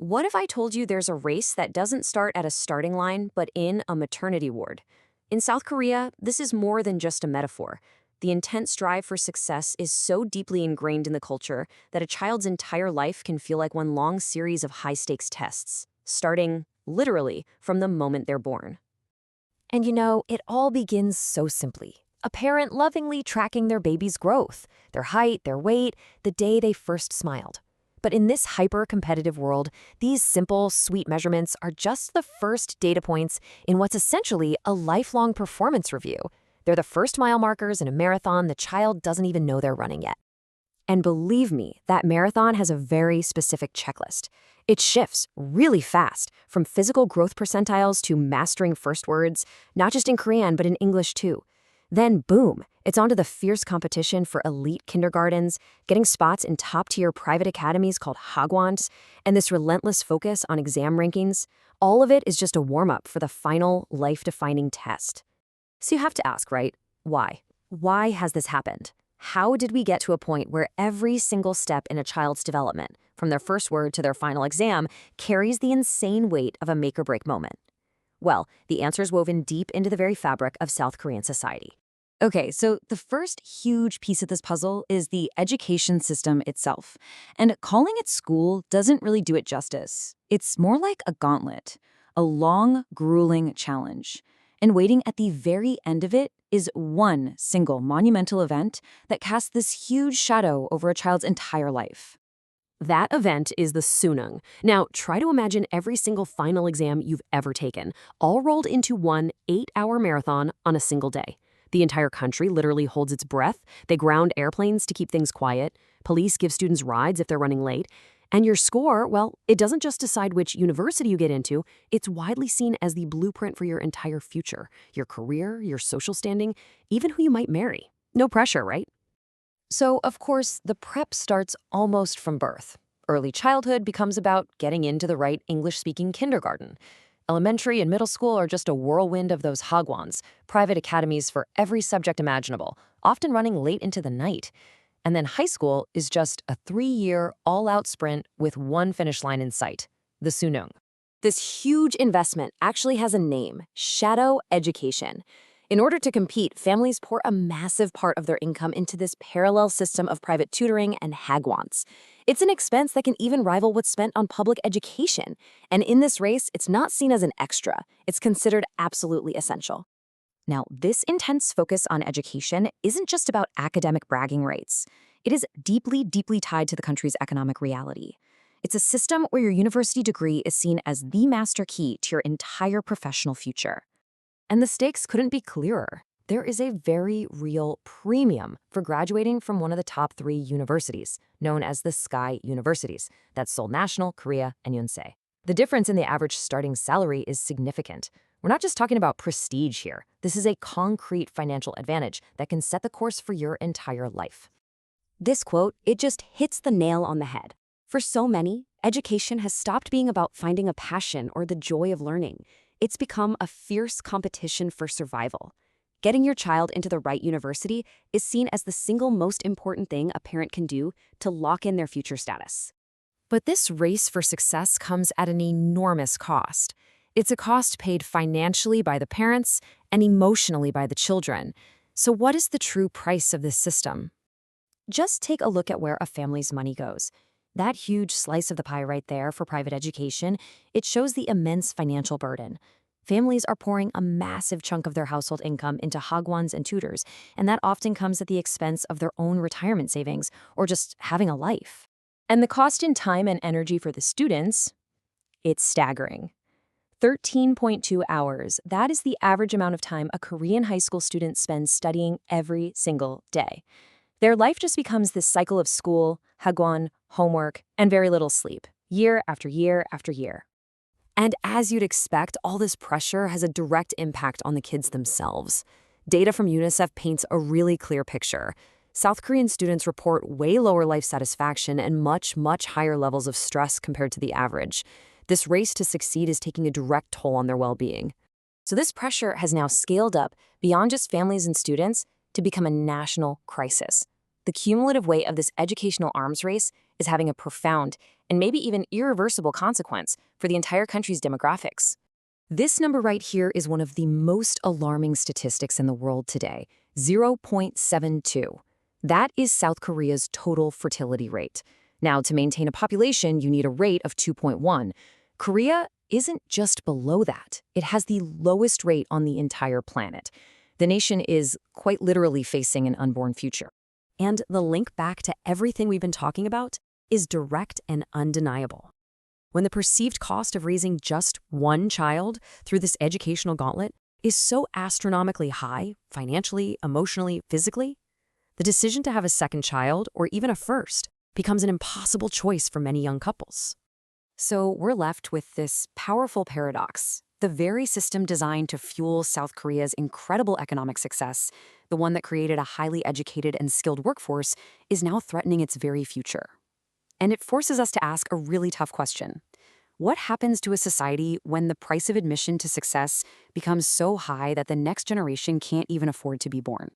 What if I told you there's a race that doesn't start at a starting line, but in a maternity ward? In South Korea, this is more than just a metaphor. The intense drive for success is so deeply ingrained in the culture that a child's entire life can feel like one long series of high-stakes tests, starting, literally, from the moment they're born. And it all begins so simply. A parent lovingly tracking their baby's growth, their height, their weight, the day they first smiled. But in this hyper-competitive world, these simple, sweet measurements are just the first data points in what's essentially a lifelong performance review. They're the first mile markers in a marathon the child doesn't even know they're running yet. And believe me, that marathon has a very specific checklist. It shifts really fast, from physical growth percentiles to mastering first words, not just in Korean, but in English too. Then, boom, it's onto the fierce competition for elite kindergartens, getting spots in top-tier private academies called hagwons, and this relentless focus on exam rankings. All of it is just a warm-up for the final, life-defining test. So you have to ask, right? Why? Why has this happened? How did we get to a point where every single step in a child's development, from their first word to their final exam, carries the insane weight of a make-or-break moment? Well, the answer is woven deep into the very fabric of South Korean society. Okay, so the first huge piece of this puzzle is the education system itself. And calling it school doesn't really do it justice. It's more like a gauntlet, a long, grueling challenge. And waiting at the very end of it is one single monumental event that casts this huge shadow over a child's entire life. That event is the Sunung. Now, try to imagine every single final exam you've ever taken, all rolled into one 8-hour marathon on a single day. The entire country literally holds its breath. They ground airplanes to keep things quiet. Police give students rides if they're running late. And your score, well, it doesn't just decide which university you get into. It's widely seen as the blueprint for your entire future, your career, your social standing, even who you might marry. No pressure, right? So, of course, the prep starts almost from birth. Early childhood becomes about getting into the right English-speaking kindergarten. Elementary and middle school are just a whirlwind of those hagwons, private academies for every subject imaginable, often running late into the night. And then high school is just a 3-year, all-out sprint with one finish line in sight, the Sunung. This huge investment actually has a name: shadow education. In order to compete, families pour a massive part of their income into this parallel system of private tutoring and hagwons. It's an expense that can even rival what's spent on public education. And in this race, it's not seen as an extra. It's considered absolutely essential. Now, this intense focus on education isn't just about academic bragging rights. It is deeply, deeply tied to the country's economic reality. It's a system where your university degree is seen as the master key to your entire professional future. And the stakes couldn't be clearer. There is a very real premium for graduating from one of the top 3 universities, known as the Sky Universities. That's Seoul National, Korea, and Yonsei. The difference in the average starting salary is significant. We're not just talking about prestige here. This is a concrete financial advantage that can set the course for your entire life. This quote, it just hits the nail on the head. For so many, education has stopped being about finding a passion or the joy of learning. It's become a fierce competition for survival. Getting your child into the right university is seen as the single most important thing a parent can do to lock in their future status. But this race for success comes at an enormous cost. It's a cost paid financially by the parents and emotionally by the children. So what is the true price of this system? Just take a look at where a family's money goes. That huge slice of the pie right there for private education, it shows the immense financial burden. Families are pouring a massive chunk of their household income into hagwons and tutors, and that often comes at the expense of their own retirement savings or just having a life. And the cost in time and energy for the students, it's staggering. 13.2 hours, that is the average amount of time a Korean high school student spends studying every single day. Their life just becomes this cycle of school, hagwon, homework, and very little sleep, year after year after year. And as you'd expect, all this pressure has a direct impact on the kids themselves. Data from UNICEF paints a really clear picture. South Korean students report way lower life satisfaction and much, much higher levels of stress compared to the average. This race to succeed is taking a direct toll on their well-being. So this pressure has now scaled up beyond just families and students to become a national crisis. The cumulative weight of this educational arms race is having a profound and maybe even irreversible consequence for the entire country's demographics. This number right here is one of the most alarming statistics in the world today, 0.72. That is South Korea's total fertility rate. Now, to maintain a population, you need a rate of 2.1. Korea isn't just below that. It has the lowest rate on the entire planet. The nation is quite literally facing an unborn future. And the link back to everything we've been talking about is direct and undeniable. When the perceived cost of raising just one child through this educational gauntlet is so astronomically high, financially, emotionally, physically, the decision to have a second child, or even a first, becomes an impossible choice for many young couples. So we're left with this powerful paradox. The very system designed to fuel South Korea's incredible economic success, the one that created a highly educated and skilled workforce, is now threatening its very future. And it forces us to ask a really tough question. What happens to a society when the price of admission to success becomes so high that the next generation can't even afford to be born?